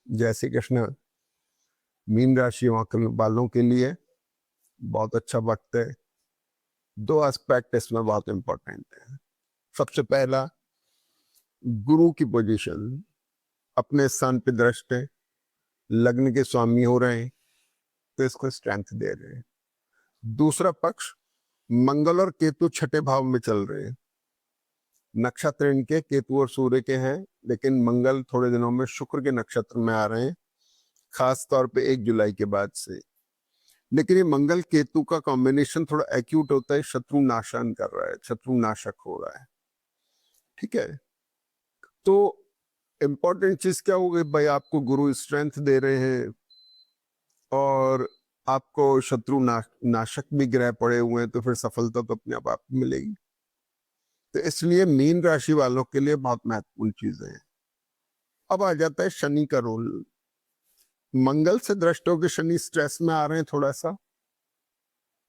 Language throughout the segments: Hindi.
जय श्री कृष्ण। मीन राशि वालों के लिए बहुत अच्छा वक्त है। दो एस्पेक्ट इसमें बहुत इंपॉर्टेंट है। सबसे पहला, गुरु की पोजीशन अपने स्थान पे दृष्ट है, लग्न के स्वामी हो रहे हैं, तो इसको स्ट्रेंथ दे रहे हैं। दूसरा पक्ष, मंगल और केतु छठे भाव में चल रहे हैं। नक्षत्र इनके केतु और सूर्य के हैं, लेकिन मंगल थोड़े दिनों में शुक्र के नक्षत्र में आ रहे हैं, खास तौर पे 1 जुलाई के बाद से। लेकिन ये मंगल केतु का कॉम्बिनेशन थोड़ा एक्यूट होता है, शत्रु नाशन कर रहा है, शत्रु नाशक हो रहा है। ठीक है, तो इंपॉर्टेंट चीज क्या हो गई भाई, आपको गुरु स्ट्रेंथ दे रहे हैं और आपको शत्रु नाशक भी ग्रह पड़े हुए हैं, तो फिर सफलता तो अपने आप मिलेगी। तो इसलिए मीन राशि वालों के लिए बहुत महत्वपूर्ण चीजें हैं। अब आ जाता है शनि का रोल। मंगल से दृष्ट होकर शनि स्ट्रेस में आ रहे हैं, थोड़ा सा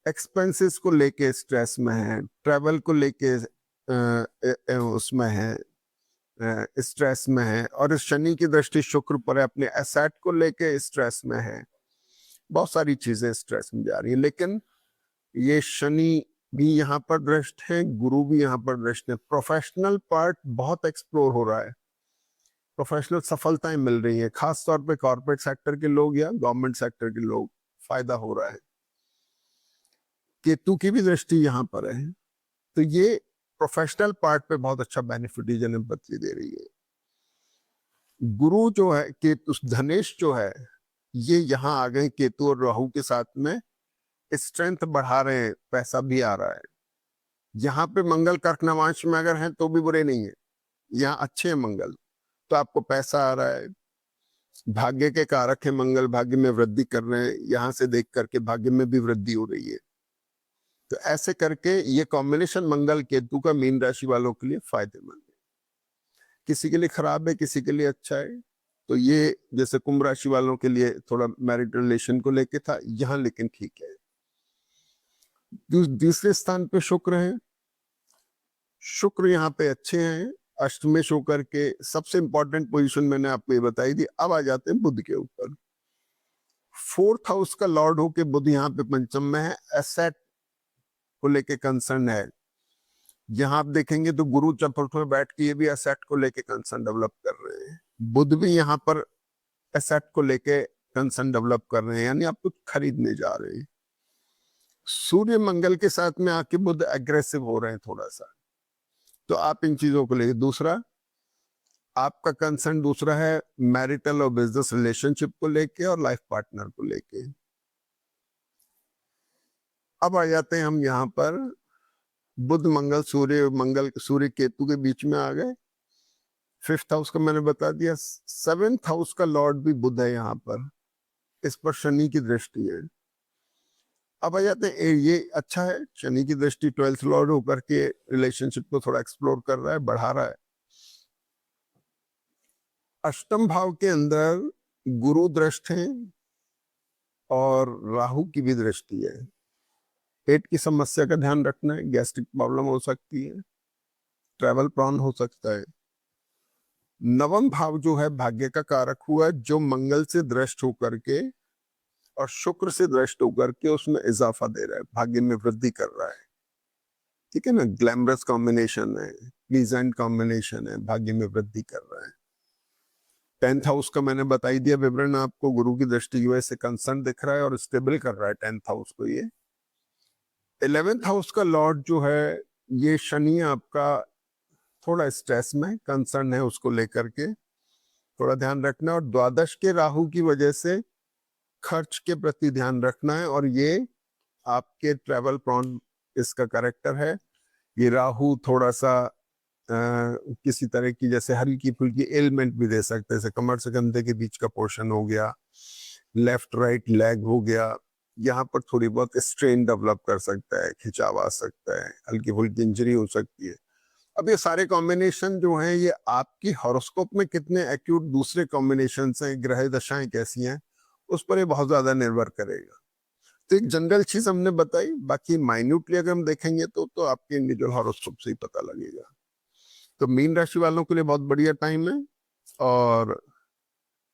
एक्सपेंसेस को लेके स्ट्रेस में है, ट्रैवल को लेके उसमें है, स्ट्रेस में है, और शनि की दृष्टि शुक्र पर है, अपने एसेट को लेके स्ट्रेस में है। बहुत सारी चीजें स्ट्रेस में जा रही है। लेकिन ये शनि भी यहाँ पर दृष्ट है, गुरु भी यहाँ पर दृष्ट है। प्रोफेशनल पार्ट बहुत एक्सप्लोर हो रहा है, प्रोफेशनल सफलताएं मिल रही है, खास तौर पे कॉर्पोरेट सेक्टर के लोग या गवर्नमेंट सेक्टर के लोग, फायदा हो रहा है। केतु की भी दृष्टि यहाँ पर है, तो ये प्रोफेशनल पार्ट पे बहुत अच्छा बेनिफिट जनपति दे रही है। गुरु जो है, केतु धनेश जो है, ये यहाँ आ गए केतु और राहु के साथ में, स्ट्रेंथ बढ़ा रहे हैं, पैसा भी आ रहा है। यहाँ पे मंगल कर्क नवांश में अगर है तो भी बुरे नहीं है, यहाँ अच्छे हैं मंगल, तो आपको पैसा आ रहा है। भाग्य के कारक है मंगल, भाग्य में वृद्धि कर रहे हैं, यहाँ से देख करके भाग्य में भी वृद्धि हो रही है। तो ऐसे करके ये कॉम्बिनेशन मंगल केतु का मीन राशि वालों के लिए फायदेमंद है। किसी के लिए खराब है, किसी के लिए अच्छा है। तो ये जैसे कुंभ राशि वालों के लिए थोड़ा मैरिट रिलेशन को लेके था यहाँ, लेकिन ठीक है। दूसरे स्थान पे शुक्र है, शुक्र यहाँ पे अच्छे हैं, अष्टमेश होकर के। सबसे इंपॉर्टेंट पोजीशन मैंने आपको ये बताई थी। अब आ जाते हैं बुध के ऊपर। 4th हाउस का लॉर्ड होके बुध यहाँ पे पंचम में है, एसेट को लेके कंसर्न है। यहाँ आप देखेंगे तो गुरु चतुर्थ में बैठ के ये भी एसेट को लेके कंसर्न डेवलप कर रहे हैं। बुध भी यहाँ पर एसेट को लेके कंसर्न डेवलप कर रहे हैं, यानी आप कुछ खरीदने जा रहे हैं। सूर्य मंगल के साथ में आके बुध एग्रेसिव हो रहे हैं थोड़ा सा, तो आप इन चीजों को लेके। दूसरा, आपका कंसर्न दूसरा है मैरिटल और बिजनेस रिलेशनशिप को लेके और लाइफ पार्टनर को लेके। अब आ जाते हैं हम यहाँ पर बुध मंगल सूर्य केतु के बीच में आ गए। 5th हाउस का मैंने बता दिया। 7th हाउस का लॉर्ड भी बुध है यहाँ पर, इस पर शनि की दृष्टि है। अब आ जाते हैं, ये अच्छा है, शनि की दृष्टि 12th लॉर्ड होकर के रिलेशनशिप को थोड़ा एक्सप्लोर कर रहा है, बढ़ा रहा है। अष्टम भाव के अंदर गुरु दृष्ट है और राहु की भी दृष्टि है। पेट की समस्या का ध्यान रखना है, गैस्ट्रिक प्रॉब्लम हो सकती है, ट्रैवल प्रॉन हो सकता है। नवम भाव जो है भाग्य का कारक हुआ, जो मंगल से दृष्ट होकर के और शुक्र से दृष्ट होकर के उसमें इजाफा दे रहा है, भाग्य में वृद्धि कर रहा है। ठीक है ना, ग्लैमरस कॉम्बिनेशन है, प्लीजेंट कॉम्बिनेशन है, भाग्य में वृद्धि कर रहा है। 10th हाउस का मैंने बताई दिया विवरण आपको, गुरु की दृष्टि की वजह से कंसर्न दिख रहा है और स्टेबल कर रहा है 10th हाउस को। ये 11th हाउस का लॉर्ड जो है, ये शनि आपका थोड़ा स्ट्रेस में, कंसर्न है उसको लेकर के, थोड़ा ध्यान रखना। और द्वादश के राहु की वजह से खर्च के प्रति ध्यान रखना है, और ये आपके ट्रैवल प्रॉन इसका करेक्टर है। ये राहु थोड़ा सा किसी तरह की जैसे हल्की फुल्की एलिमेंट भी दे सकते हैं, जैसे कमर से कंधे के बीच का पोर्शन हो गया, लेफ्ट राइट लेग हो गया, यहाँ पर थोड़ी बहुत स्ट्रेन डेवलप कर सकता है, खिंचाव आ सकता है, हल्की फुल्की इंजरी हो सकती है। अब ये सारे कॉम्बिनेशन जो हैं, ये आपकी हॉरोस्कोप में कितने एक्यूट दूसरे कॉम्बिनेशन हैं, ग्रह दशाएं कैसी हैं, उस पर ये बहुत ज्यादा निर्भर करेगा। तो एक जनरल चीज हमने बताई, बाकी माइन्यूटली अगर हम देखेंगे तो आपके इंडिविजुअल हॉरोस्कोप से ही पता लगेगा। तो मीन राशि वालों के लिए बहुत बढ़िया टाइम है, और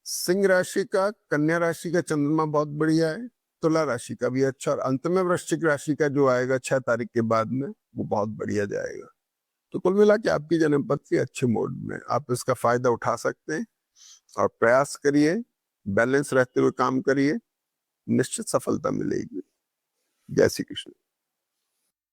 सिंह राशि का, कन्या राशि का चंद्रमा बहुत बढ़िया है, तुला राशि का भी अच्छा, और अंत में वृश्चिक राशि का जो आएगा 6 तारीख के बाद में, वो बहुत बढ़िया जाएगा। तो कुल मिला के आपकी जन्मपत्री अच्छे मोड में, आप इसका फायदा उठा सकते हैं और प्रयास करिए, बैलेंस रहते हुए काम करिए, निश्चित सफलता मिलेगी। जय श्री कृष्ण।